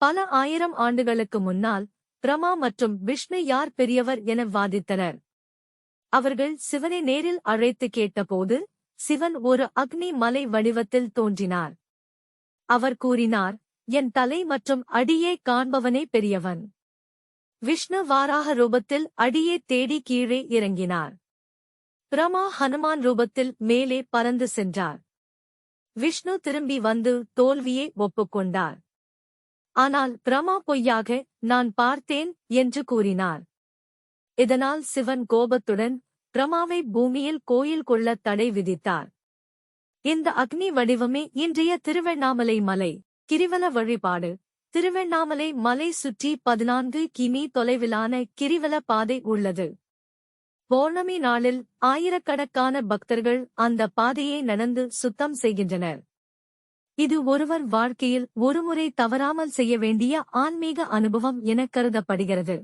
பல ஆயிரம் ஆண்டுகளுக்கு முன்னால் பிரமா மற்றும் விஷ்ணு யார் பெரியவர் என வாதித்தனர். அவர்கள் சிவனை நேரில் அழைத்து கேட்டபோது சிவன் ஒரு அக்னி மலை வடிவத்தில் தோன்றினார். அவர் கூறினார், என் தலை மற்றும் அடியே காண்பவனே பெரியவன். விஷ்ணு வாராக ரூபத்தில் அடியே தேடி கீழே இறங்கினார். பிரமா ஹனுமான் ரூபத்தில் மேலே பறந்து சென்றார். விஷ்ணு திரும்பி வந்து தோல்வியை ஒப்புக்கொண்டார். ஆனால் பிரமா பொய்யாக நான் பார்த்தேன் என்று கூறினார். இதனால் சிவன் கோபத்துடன் பிரமாவை பூமியில் கோயில் கொள்ள தடை விதித்தார். இந்த அக்னி வடிவமே இன்றைய திருவண்ணாமலை மலை. கிரிவல வழிபாடு. திருவண்ணாமலை மலை சுற்றி 14 கிமீ தொலைவிலான கிரிவல பாதை உள்ளது. பௌர்ணமி நாளில் ஆயிரக்கணக்கான பக்தர்கள் அந்த பாதையை நடந்து சுத்தம் செய்கின்றனர். இது ஒருவர் வாழ்க்கையில் ஒருமுறை தவறாமல் செய்ய வேண்டிய ஆன்மீக அனுபவம் என கருதப்படுகிறது.